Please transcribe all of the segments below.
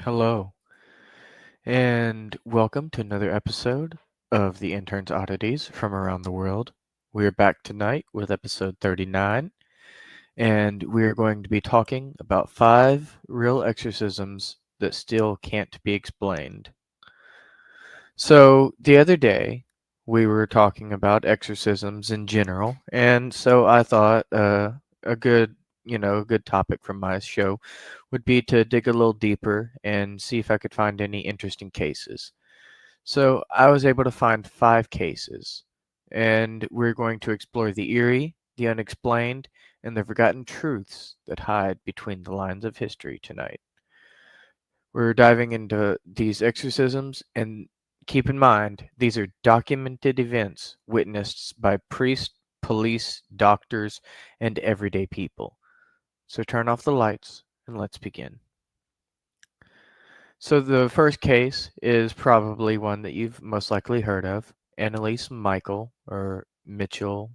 Hello, and welcome to another episode of the Intern's Oddities from around the world. We are back tonight with episode 39, and we are going to be talking about 5 real exorcisms that still can't be explained. So, the other day, we were talking about exorcisms in general, and so I thought a good topic from my show would be to dig a little deeper and see if I could find any interesting cases. So I was able to find 5 cases, and we're going to explore the eerie, the unexplained, and the forgotten truths that hide between the lines of history tonight. We're diving into these exorcisms, and keep in mind, these are documented events witnessed by priests, police, doctors, and everyday people. So turn off the lights and let's begin. So the first case is probably one that you've most likely heard of, Anneliese Michel or Mitchell.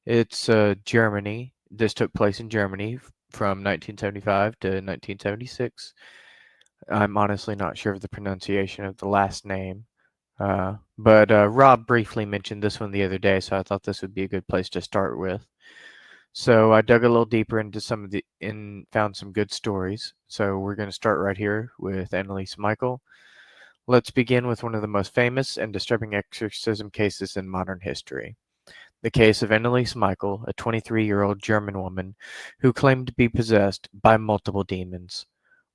It's Germany. This took place in Germany from 1975 to 1976. I'm honestly not sure of the pronunciation of the last name. But Rob briefly mentioned this one the other day, so I thought this would be a good place to start with. So I dug a little deeper into some of the and found some good stories. So we're going to start right here with Anneliese Michel. Let's begin with one of the most famous and disturbing exorcism cases in modern history. The case of Anneliese Michel, a 23-year-old German woman who claimed to be possessed by multiple demons.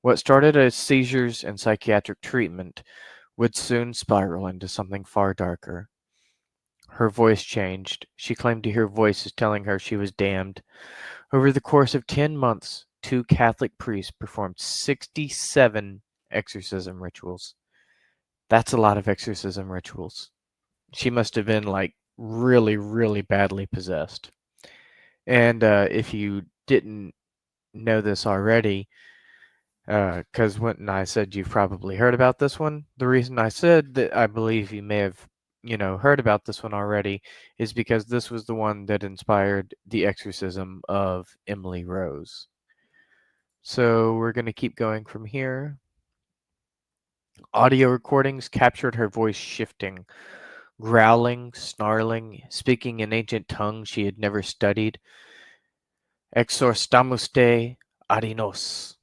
What started as seizures and psychiatric treatment would soon spiral into something far darker. Her voice changed. She claimed to hear voices telling her she was damned. Over the course of 10 months, 2 Catholic priests performed 67 exorcism rituals. That's a lot of exorcism rituals. She must have been like really, really badly possessed. And if you didn't know this already, because when I said you've probably heard about this one, the reason I said that I believe you may have, heard about this one already is because this was the one that inspired the exorcism of Emily Rose. So we're going to keep going from here. Audio recordings captured her voice shifting, growling, snarling, speaking in ancient tongues she had never studied. Exorstamuste adinos.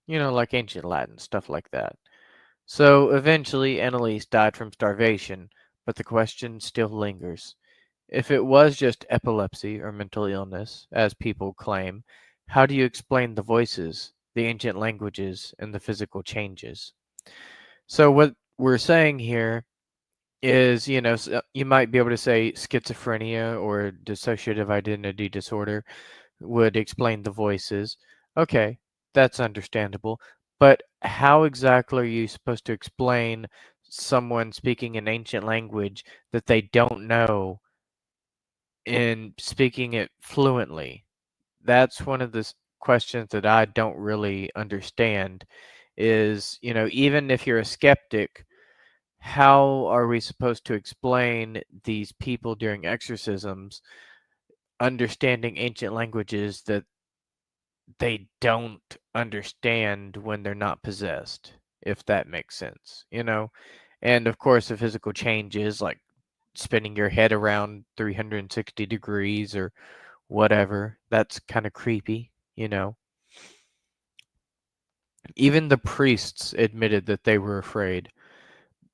Like ancient Latin, stuff like that. So eventually Anneliese died from starvation, but the question still lingers. If it was just epilepsy or mental illness, as people claim, how do you explain the voices, the ancient languages, and the physical changes? So what we're saying here is, you might be able to say schizophrenia or dissociative identity disorder would explain the voices. Okay, that's understandable. But how exactly are you supposed to explain someone speaking an ancient language that they don't know and speaking it fluently? That's one of the questions that I don't really understand is, even if you're a skeptic, how are we supposed to explain these people during exorcisms understanding ancient languages that they don't understand when they're not possessed, if that makes sense? And of course, the physical changes like spinning your head around 360 degrees or whatever, that's kind of creepy. Even the priests admitted that they were afraid.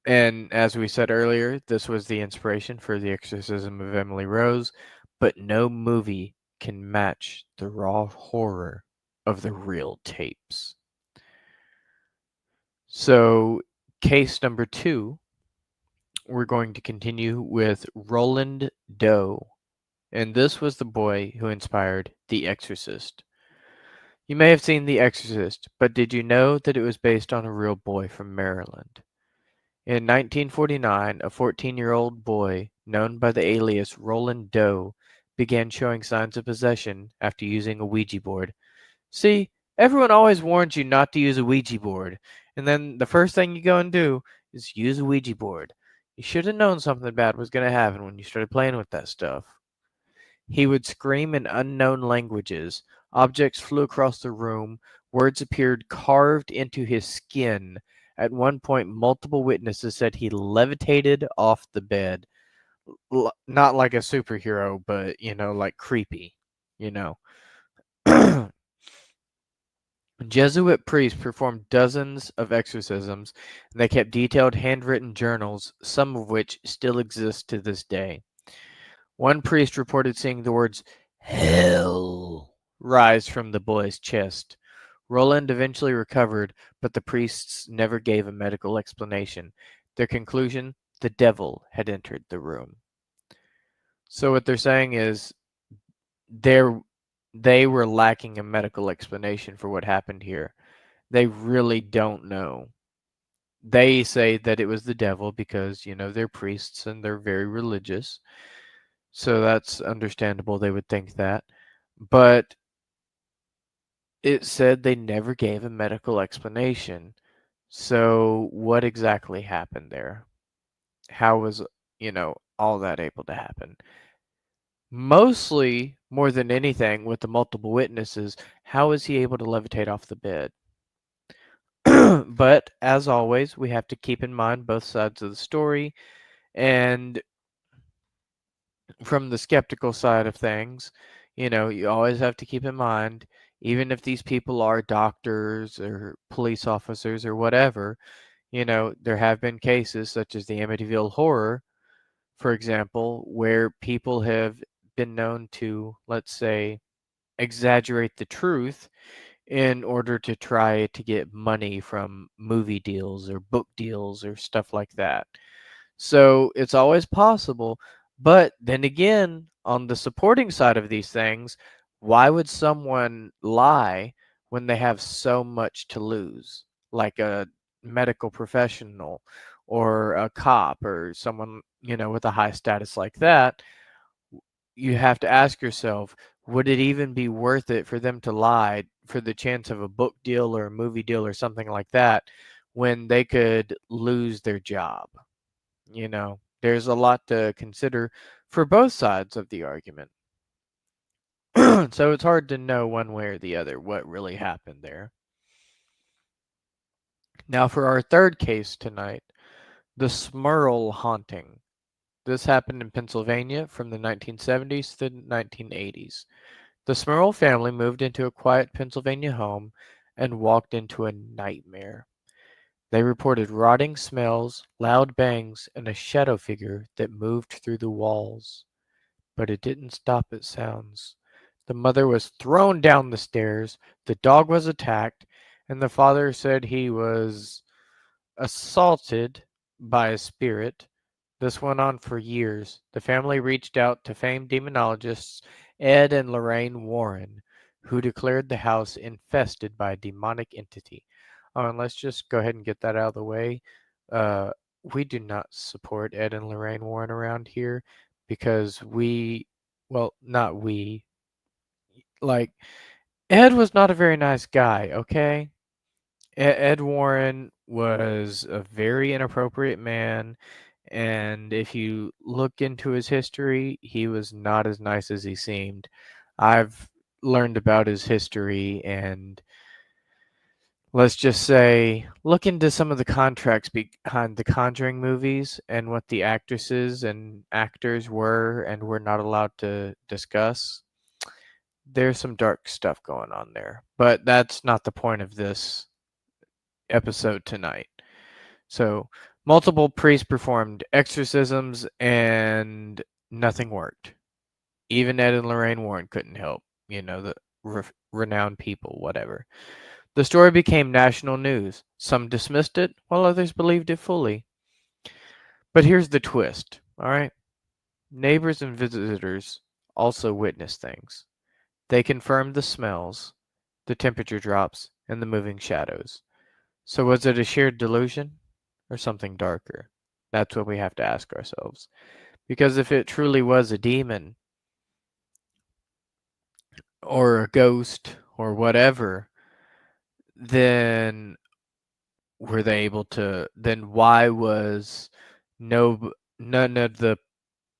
And as we said earlier, this was the inspiration for the exorcism of Emily Rose, but no movie can match the raw horror of the real tapes. So, case number 2, we're going to continue with Roland Doe. And this was the boy who inspired The Exorcist. You may have seen The Exorcist, but did you know that it was based on a real boy from Maryland? In 1949, a 14-year-old boy, known by the alias Roland Doe, began showing signs of possession after using a Ouija board. See, everyone always warns you not to use a Ouija board, and then the first thing you go and do is use a Ouija board. You should have known something bad was going to happen when you started playing with that stuff. He would scream in unknown languages. Objects flew across the room. Words appeared carved into his skin. At one point, multiple witnesses said he levitated off the bed. Not like a superhero, but, like creepy, you know. Jesuit priests performed dozens of exorcisms, and they kept detailed handwritten journals, some of which still exist to this day. One priest reported seeing the words "Hell" rise from the boy's chest. Roland eventually recovered, but the priests never gave a medical explanation. Their conclusion: the devil had entered the room. So what they're saying is they're they were lacking a medical explanation for what happened here. They really don't know. They say that it was the devil because, they're priests and they're very religious. So that's understandable. They would think that. But it said they never gave a medical explanation. So what exactly happened there? How was, all that able to happen? Mostly, more than anything, with the multiple witnesses, how is he able to levitate off the bed? But as always, we have to keep in mind both sides of the story. And from the skeptical side of things, you always have to keep in mind, even if these people are doctors or police officers or whatever, there have been cases such as the Amityville Horror, for example, where people have been known to, let's say, exaggerate the truth in order to try to get money from movie deals or book deals or stuff like that. So it's always possible. But then again, on the supporting side of these things, why would someone lie when they have so much to lose? Like a medical professional or a cop or someone, with a high status like that. You have to ask yourself, would it even be worth it for them to lie for the chance of a book deal or a movie deal or something like that when they could lose their job? There's a lot to consider for both sides of the argument. So it's hard to know one way or the other what really happened there. Now, for our third case tonight, the Smurl haunting. This happened in Pennsylvania from the 1970s to the 1980s. The Smurl family moved into a quiet Pennsylvania home and walked into a nightmare. They reported rotting smells, loud bangs, and a shadow figure that moved through the walls. But it didn't stop at sounds. The mother was thrown down the stairs, the dog was attacked, and the father said he was assaulted by a spirit. This went on for years. The family reached out to famed demonologists Ed and Lorraine Warren, who declared the house infested by a demonic entity. Oh, and let's just go ahead and get that out of the way. Uh, we do not support Ed and Lorraine Warren around here because well, not we, like, Ed was not a very nice guy, okay? Ed Warren was a very inappropriate man, and if you look into his history, he was not as nice as he seemed. I've learned about his history, and let's just say, look into some of the contracts behind the Conjuring movies and what the actresses and actors were and were not allowed to discuss. There's some dark stuff going on there, but that's not the point of this episode tonight. So, multiple priests performed exorcisms and nothing worked. Even Ed and Lorraine Warren couldn't help, the renowned people, whatever. The story became national news. Some dismissed it, while others believed it fully. But here's the twist, all right? Neighbors and visitors also witnessed things. They confirmed the smells, the temperature drops, and the moving shadows. So was it a shared delusion or something darker? That's what we have to ask ourselves. Because if it truly was a demon or a ghost or whatever, then were they able to, then why was none of the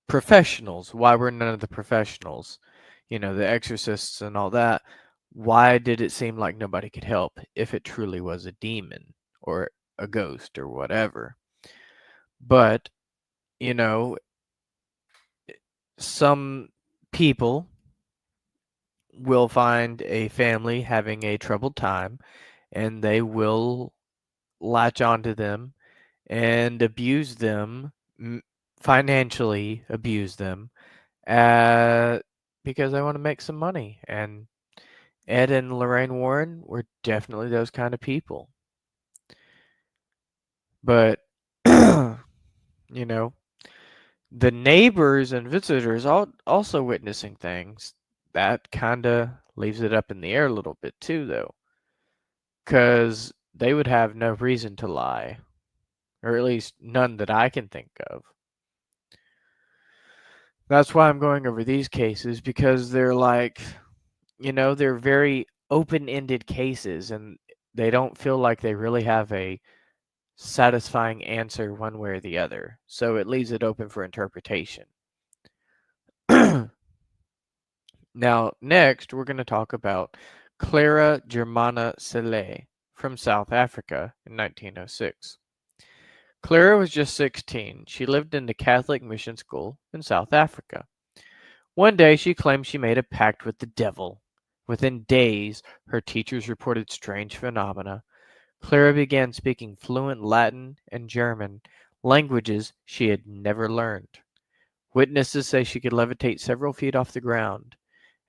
professionals, why were none of the professionals, the exorcists and all that, Why did it seem like nobody could help if it truly was a demon or a ghost or whatever? But, you know, some people will find a family having a troubled time and they will latch onto them and abuse them, financially abuse them, uh, because they want to make some money. And Ed and Lorraine Warren were definitely those kind of people. But, you know, the neighbors and visitors also witnessing things, that kind of leaves it up in the air a little bit too, though, because they would have no reason to lie, or at least none that I can think of. That's why I'm going over these cases, because they're like, they're very open-ended cases and they don't feel like they really have a satisfying answer one way or the other. So it leaves it open for interpretation. Now, next, we're going to talk about Clara Germana Cele from South Africa in 1906. Clara was just 16. She lived in the Catholic mission school in South Africa. One day, she claimed she made a pact with the devil. Within days, her teachers reported strange phenomena. Clara began speaking fluent Latin and German, languages she had never learned. Witnesses say she could levitate several feet off the ground,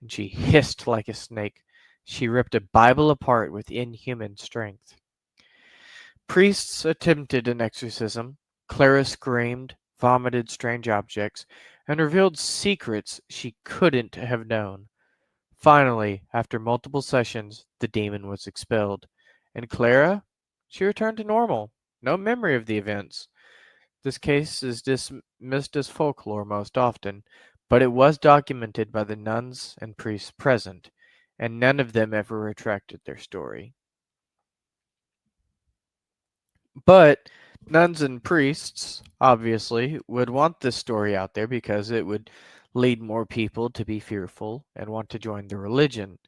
and she hissed like a snake. She ripped a Bible apart with inhuman strength. Priests attempted an exorcism. Clara screamed, vomited strange objects, and revealed secrets she couldn't have known. Finally, after multiple sessions, the demon was expelled, and Clara, she returned to normal. No memory of the events. This case is dismissed as folklore most often, but it was documented by the nuns and priests present, and none of them ever retracted their story. But nuns and priests, obviously, would want this story out there because it would lead more people to be fearful and want to join the religion.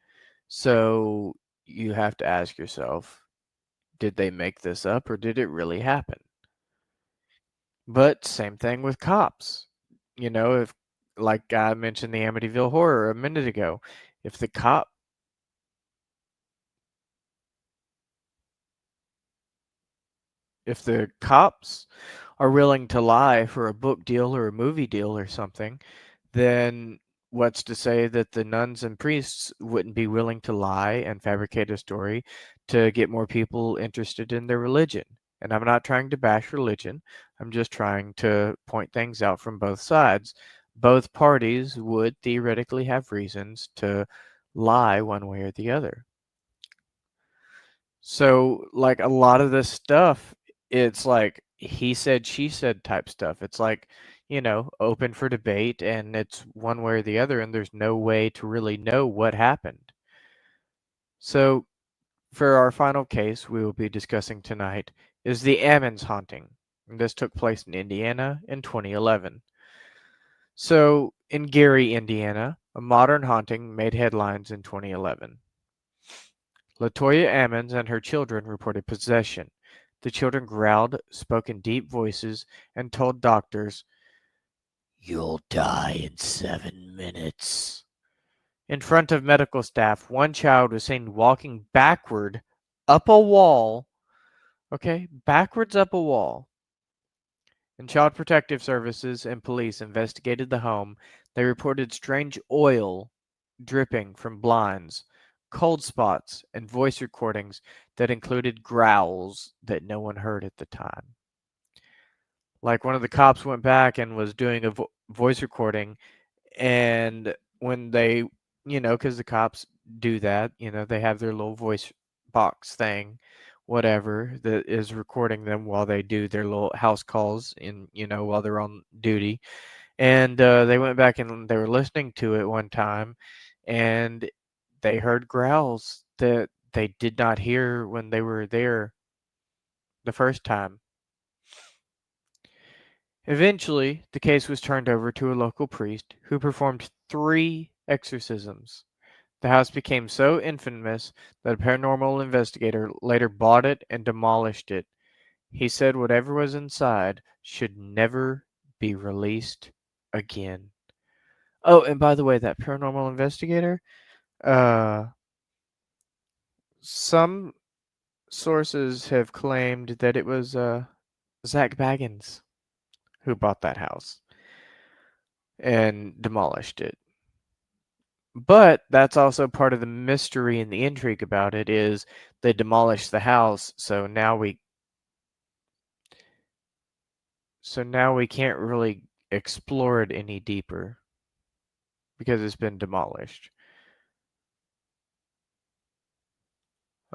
So you have to ask yourself, did they make this up or did it really happen? But same thing with cops. If, like I mentioned the Amityville Horror a minute ago, if the cops are willing to lie for a book deal or a movie deal or something, then what's to say that the nuns and priests wouldn't be willing to lie and fabricate a story to get more people interested in their religion? And I'm not trying to bash religion. I'm just trying to point things out from both sides. Both parties would theoretically have reasons to lie one way or the other. So, like, a lot of this stuff, it's like he said, she said type stuff. It's like, open for debate, and it's one way or the other, and there's no way to really know what happened. So, for our final case we will be discussing tonight is the Ammons haunting. And this took place in Indiana in 2011. So, in Gary, Indiana, a modern haunting made headlines in 2011. Latoya Ammons and her children reported possession. The children growled, spoke in deep voices, and told doctors, "You'll die in 7 minutes." In front of medical staff, one child was seen walking backward up a wall. Okay, backwards up a wall. And Child Protective Services and police investigated the home. They reported strange oil dripping from blinds, cold spots, and voice recordings that included growls that no one heard at the time. Like, one of the cops went back and was doing a voice recording, and when they, because the cops do that, they have their little voice box thing, whatever, that is recording them while they do their little house calls while they're on duty. And they went back and they were listening to it one time, and they heard growls that they did not hear when they were there the first time. Eventually, the case was turned over to a local priest who performed 3 exorcisms. The house became so infamous that a paranormal investigator later bought it and demolished it. He said whatever was inside should never be released again. Oh, and by the way, that paranormal investigator, uh, some sources have claimed that it was Zach Baggins who bought that house and demolished it. But that's also part of the mystery and the intrigue about it is they demolished the house, so now we can't really explore it any deeper because it's been demolished.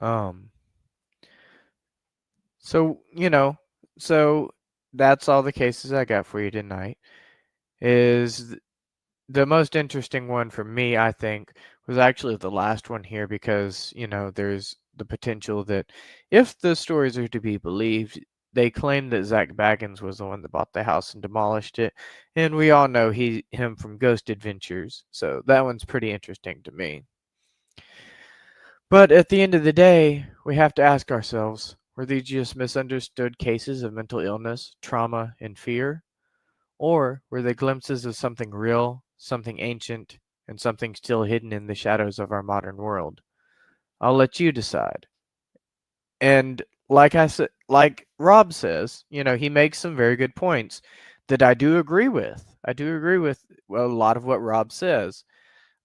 Um so, so that's all the cases I got for you tonight. Is the most interesting one for me, I think, was actually the last one here because, there's the potential that if the stories are to be believed, they claim that Zach Baggins was the one that bought the house and demolished it. And we all know him from Ghost Adventures. So that one's pretty interesting to me. But at the end of the day, we have to ask ourselves, were these just misunderstood cases of mental illness, trauma, and fear? Or were they glimpses of something real, something ancient, and something still hidden in the shadows of our modern world? I'll let you decide. And like Rob says, he makes some very good points that I do agree with. I do agree with a lot of what Rob says,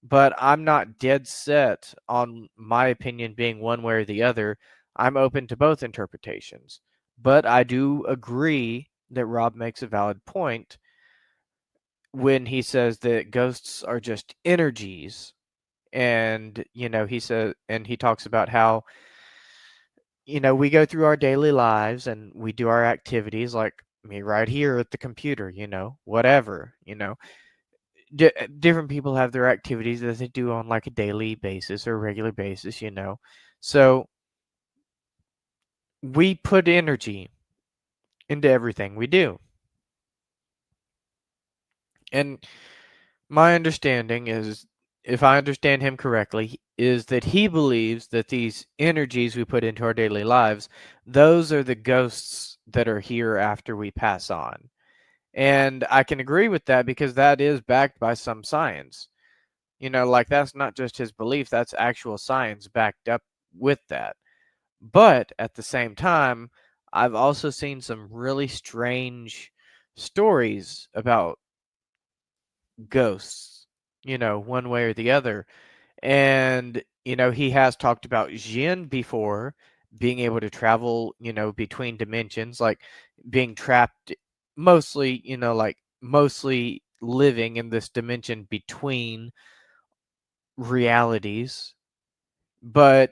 but I'm not dead set on my opinion being one way or the other. I'm open to both interpretations. But I do agree that Rob makes a valid point when he says that ghosts are just energies. And he talks about how we go through our daily lives and we do our activities like me right here at the computer, whatever. Different people have their activities that they do on like a daily basis or a regular basis. So we put energy into everything we do. And my understanding is, if I understand him correctly, is that he believes that these energies we put into our daily lives, those are the ghosts that are here after we pass on. And I can agree with that because that is backed by some science. Like that's not just his belief, that's actual science backed up with that. But at the same time, I've also seen some really strange stories about ghosts, one way or the other. And, he has talked about Jin before being able to travel, between dimensions, like being trapped mostly, like mostly living in this dimension between realities. But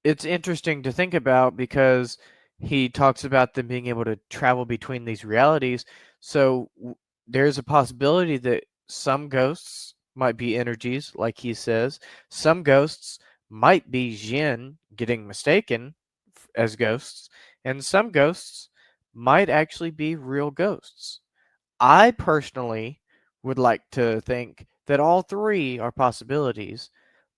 it's interesting to think about because he talks about them being able to travel between these realities. So there's a possibility that some ghosts might be energies, like he says. Some ghosts might be Jin getting mistaken as ghosts, and some ghosts might actually be real ghosts. I personally would like to think that all three are possibilities,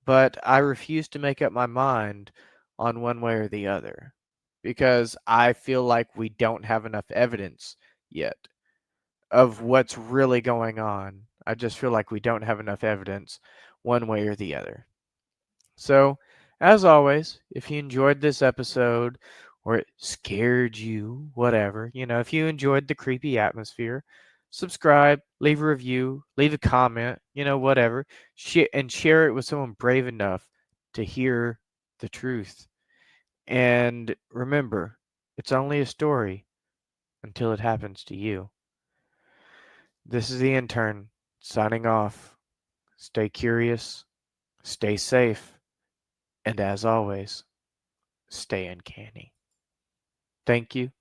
but I refuse to make up my mind on one way or the other because I feel like we don't have enough evidence yet of what's really going on. I just feel like we don't have enough evidence one way or the other. So, as always, if you enjoyed this episode or it scared you, whatever, if you enjoyed the creepy atmosphere, subscribe, leave a review, leave a comment, whatever, and share it with someone brave enough to hear the truth. And remember, it's only a story until it happens to you. This is the intern signing off. Stay curious, stay safe, and as always, stay uncanny. Thank you